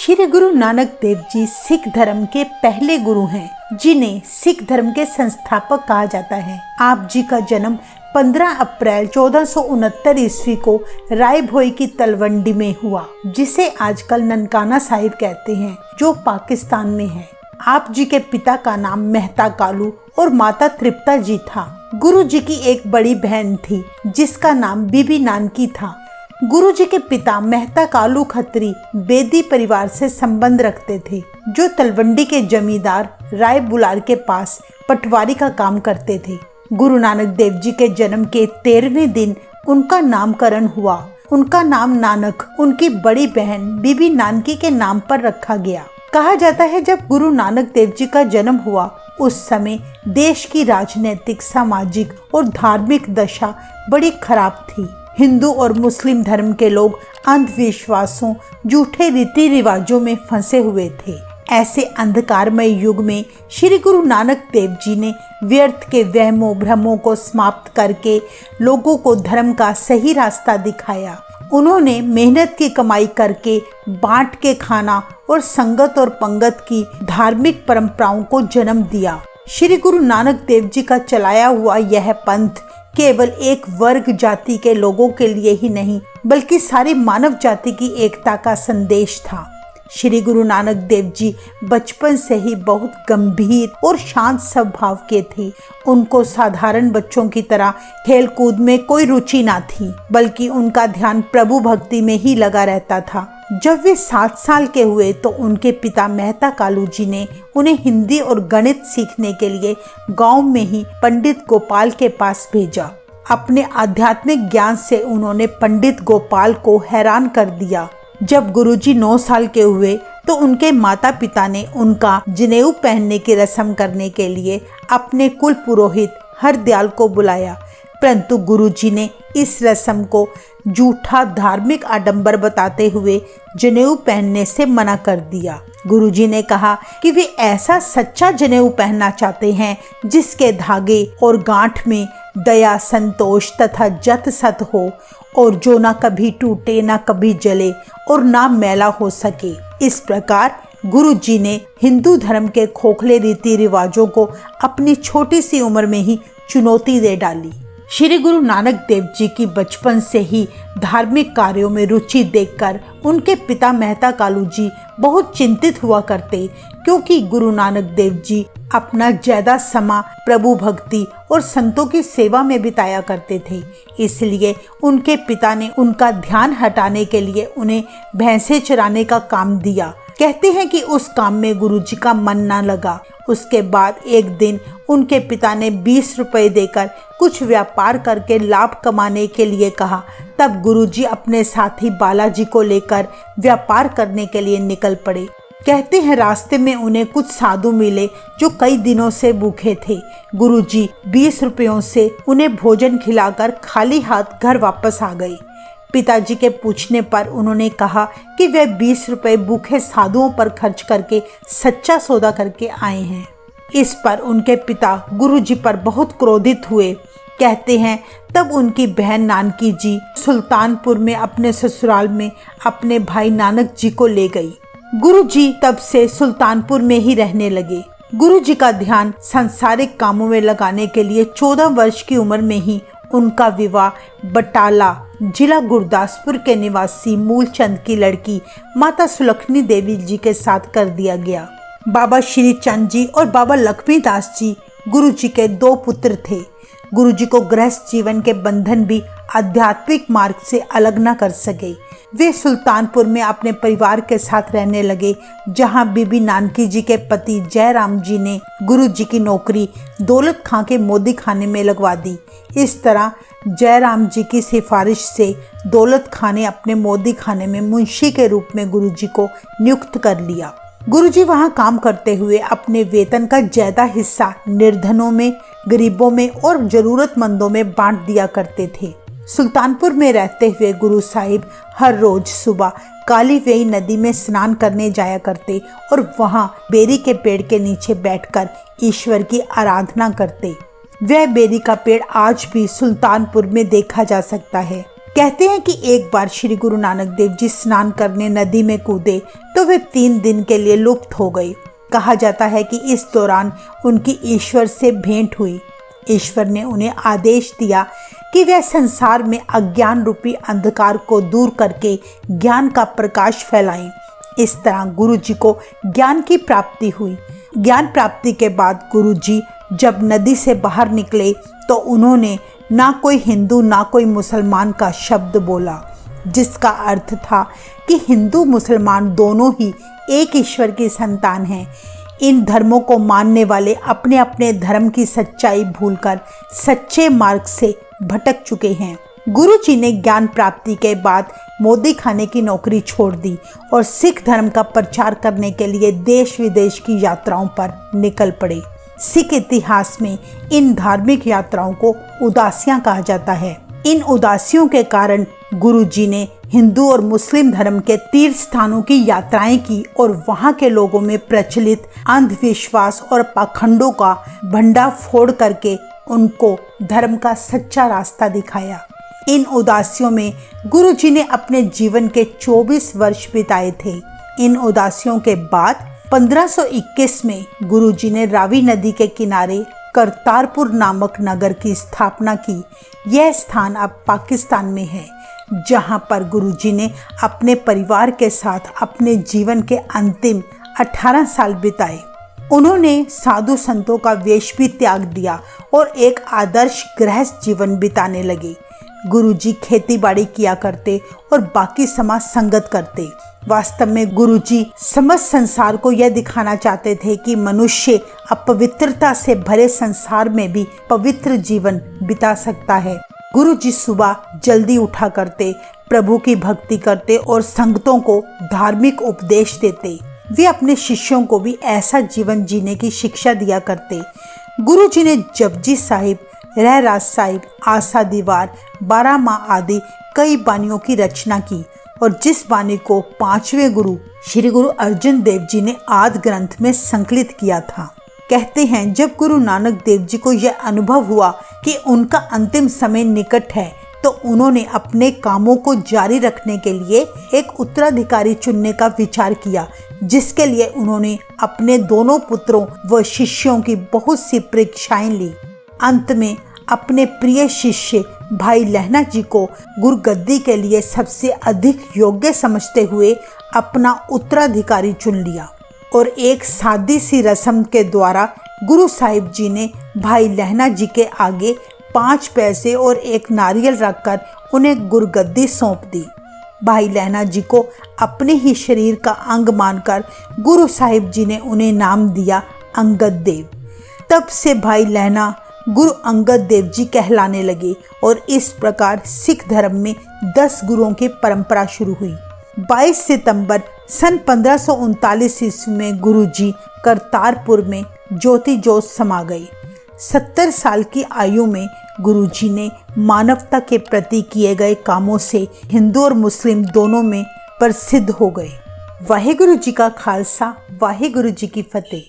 श्री गुरु नानक देव जी सिख धर्म के पहले गुरु हैं, जिन्हें सिख धर्म के संस्थापक कहा जाता है। आप जी का जन्म 15 अप्रैल 1469 ईस्वी को राय भोई की तलवंडी में हुआ, जिसे आजकल ननकाना साहिब कहते हैं, जो पाकिस्तान में है। आप जी के पिता का नाम मेहता कालू और माता तृप्ता जी था। गुरु जी की एक बड़ी बहन थी, जिसका नाम बीबी नानकी था। गुरु जी के पिता मेहता कालू खत्री बेदी परिवार से संबंध रखते थे, जो तलवंडी के जमींदार राय बुलार के पास पटवारी का काम करते थे। गुरु नानक देव जी के जन्म के 13वें दिन उनका नामकरण हुआ। उनका नाम नानक उनकी बड़ी बहन बीबी नानकी के नाम पर रखा गया। कहा जाता है, जब गुरु नानक देव जी का जन्म हुआ, उस समय देश की राजनीतिक, सामाजिक और धार्मिक दशा बड़ी खराब थी। हिंदू और मुस्लिम धर्म के लोग अंधविश्वासों, झूठे रीति रिवाजों में फंसे हुए थे। ऐसे अंधकारमय युग में श्री गुरु नानक देव जी ने व्यर्थ के वहमों भ्रमों को समाप्त करके लोगों को धर्म का सही रास्ता दिखाया। उन्होंने मेहनत की कमाई करके बांट के खाना और संगत और पंगत की धार्मिक परंपराओं को जन्म दिया। श्री गुरु नानक देव जी का चलाया हुआ यह पंथ केवल एक वर्ग जाति के लोगों के लिए ही नहीं, बल्कि सारी मानव जाति की एकता का संदेश था। श्री गुरु नानक देव जी बचपन से ही बहुत गंभीर और शांत स्वभाव के थे। उनको साधारण बच्चों की तरह खेल कूद में कोई रुचि ना थी, बल्कि उनका ध्यान प्रभु भक्ति में ही लगा रहता था। जब वे 7 साल के हुए तो उनके पिता मेहता कालू जी ने उन्हें हिंदी और गणित सीखने के लिए गांव में ही पंडित गोपाल के पास भेजा। अपने आध्यात्मिक ज्ञान से उन्होंने पंडित गोपाल को हैरान कर दिया। जब गुरुजी 9 साल के हुए तो उनके माता पिता ने उनका जनेऊ पहनने की रस्म करने के लिए अपने कुल पुरोहित हरदयाल को बुलाया, परंतु गुरुजी ने इस रस्म को झूठा धार्मिक आडंबर बताते हुए जनेऊ पहनने से मना कर दिया। गुरुजी ने कहा कि वे ऐसा सच्चा जनेऊ पहनना चाहते हैं जिसके धागे और गांठ में दया, संतोष तथा जत सत हो, और जो ना कभी टूटे, ना कभी जले और ना मैला हो सके। इस प्रकार गुरुजी ने हिंदू धर्म के खोखले रीति रिवाजों को अपनी छोटी सी उम्र में ही चुनौती दे डाली। श्री गुरु नानक देव जी की बचपन से ही धार्मिक कार्यों में रुचि देखकर उनके पिता मेहता कालू जी बहुत चिंतित हुआ करते, क्योंकि गुरु नानक देव जी अपना ज्यादा समय प्रभु भक्ति और संतों की सेवा में बिताया करते थे। इसलिए उनके पिता ने उनका ध्यान हटाने के लिए उन्हें भैंसे चराने का काम दिया। कहते हैं कि उस काम में गुरुजी का मन न लगा। उसके बाद एक दिन उनके पिता ने 20 रुपए देकर कुछ व्यापार करके लाभ कमाने के लिए कहा। तब गुरुजी अपने साथी बालाजी को लेकर व्यापार करने के लिए निकल पड़े। कहते हैं रास्ते में उन्हें कुछ साधु मिले जो कई दिनों से भूखे थे। गुरुजी 20 रुपयों से उन्हें भोजन खिलाकर खाली हाथ घर वापस आ गए। पिताजी के पूछने पर उन्होंने कहा कि वे 20 रुपए भूखे साधुओं पर खर्च करके सच्चा सौदा करके आए हैं। इस पर उनके पिता गुरुजी पर बहुत क्रोधित हुए। कहते हैं तब उनकी बहन नानकी जी सुल्तानपुर में अपने ससुराल में अपने भाई नानक जी को ले गई। गुरुजी तब से सुल्तानपुर में ही रहने लगे। गुरुजी का ध्यान सांसारिक कामों में लगाने के लिए 14 वर्ष की उम्र में ही उनका विवाह बटाला जिला गुरदासपुर के निवासी मूलचंद की लड़की माता सुलखनी देवी जी के साथ कर दिया गया। बाबा श्री चंद जी और बाबा लक्ष्मीदास जी गुरुजी के 2 पुत्र थे। गुरुजी को गृहस्थ जीवन के बंधन भी आध्यात्मिक मार्ग से अलग न कर सके। वे सुल्तानपुर में अपने परिवार के साथ रहने लगे, जहां बीबी नानकी जी के पति जयराम जी ने गुरुजी की नौकरी दौलत खां के मोदी खाने में लगवा दी। इस तरह जयराम जी की सिफारिश से दौलत खां ने अपने मोदी खाने में मुंशी के रूप में गुरुजी को नियुक्त कर लिया। गुरुजी वहां काम करते हुए अपने वेतन का ज्यादा हिस्सा निर्धनों में, गरीबों में और जरूरतमंदों में बांट दिया करते थे। सुल्तानपुर में रहते हुए गुरु साहिब हर रोज सुबह काली वेई नदी में स्नान करने जाया करते और वहां बेरी के पेड़ के नीचे बैठकर ईश्वर की आराधना करते। वह बेरी का पेड़ आज भी सुल्तानपुर में देखा जा सकता है। कहते हैं कि एक बार श्री गुरु नानक देव जी स्नान करने नदी में कूदे तो वे 3 दिन के लिए लुप्त हो गए। कहा जाता है कि इस दौरान उनकी ईश्वर से भेंट हुई। ईश्वर ने उन्हें आदेश दिया कि वे संसार में अज्ञान रूपी अंधकार को दूर करके ज्ञान का प्रकाश फैलाएं। इस तरह गुरु जी को ज्ञान की प्राप्ति हुई। ज्ञान प्राप्ति के बाद गुरु जी जब नदी से बाहर निकले तो उन्होंने ना कोई हिंदू ना कोई मुसलमान का शब्द बोला, जिसका अर्थ था कि हिंदू मुसलमान दोनों ही एक ईश्वर की संतान हैं। इन धर्मों को मानने वाले अपने अपने धर्म की सच्चाई भूलकर सच्चे मार्ग से भटक चुके हैं। गुरु जी ने ज्ञान प्राप्ति के बाद मोदी खाने की नौकरी छोड़ दी और सिख धर्म का प्रचार करने के लिए देश विदेश की यात्राओं पर निकल पड़े। सिख इतिहास में इन धार्मिक यात्राओं को उदासियां कहा जाता है। इन उदासियों के कारण गुरु जी ने हिंदू और मुस्लिम धर्म के तीर्थ स्थानों की यात्राएं की और वहां के लोगों में प्रचलित अंधविश्वास और पाखंडों का भंडाफोड़ करके उनको धर्म का सच्चा रास्ता दिखाया। इन उदासियों में गुरु जी ने अपने जीवन के 24 वर्ष बिताए थे। इन उदासियों के बाद 1521 में गुरु जी ने रावी नदी के किनारे करतारपुर नामक नगर की स्थापना की। यह स्थान अब पाकिस्तान में है, जहां पर गुरु जी ने अपने परिवार के साथ अपने जीवन के अंतिम 18 साल बिताए। उन्होंने साधु संतों का वेश भी त्याग दिया और एक आदर्श गृहस्थ जीवन बिताने लगे। गुरुजी खेती बाड़ी किया करते और बाकी समाज संगत करते। वास्तव में गुरुजी समस्त संसार को यह दिखाना चाहते थे कि मनुष्य अपवित्रता से भरे संसार में भी पवित्र जीवन बिता सकता है। गुरुजी सुबह जल्दी उठा करते, प्रभु की भक्ति करते और संगतों को धार्मिक उपदेश देते। वे अपने शिष्यों को भी ऐसा जीवन जीने की शिक्षा दिया करते। गुरुजी ने जपजी साहिब, रहरास साहिब, आशा दीवार, 12 माह आदि कई बानियों की रचना की और जिस बानी को 5वें गुरु श्री गुरु अर्जुन देव जी ने आदि ग्रंथ में संकलित किया था। कहते हैं जब गुरु नानक देव जी को यह अनुभव हुआ कि उनका अंतिम समय निकट है तो उन्होंने अपने कामों को जारी रखने के लिए एक उत्तराधिकारी चुनने का विचार किया, जिसके लिए उन्होंने अपने दोनों पुत्रों व शिष्यों की बहुत सी परीक्षाएं ली। अंत में अपने प्रिय शिष्य भाई लहना जी को गुरुगद्दी के लिए सबसे अधिक योग्य समझते हुए अपना उत्तराधिकारी चुन लिया और एक सादी सी रस्म के द्वारा गुरु साहिब जी ने भाई लहना जी के आगे 5 पैसे और एक नारियल रखकर उन्हें गुरुगद्दी सौंप दी। भाई लहना जी को अपने ही शरीर का अंग मानकर गुरु साहिब जी ने उन्हें नाम दिया अंगद देव। तब से भाई लहना गुरु अंगद देव जी कहलाने लगे और इस प्रकार सिख धर्म में 10 गुरुओं की परंपरा शुरू हुई। 22 सितंबर सन 1539 ईस्वी में गुरु जी करतारपुर में ज्योति जोत समा गए। 70 साल की आयु में गुरु जी ने मानवता के प्रति किए गए कामों से हिंदू और मुस्लिम दोनों में प्रसिद्ध हो गए। वाहेगुरु जी का खालसा, वाहेगुरु जी की फतेह।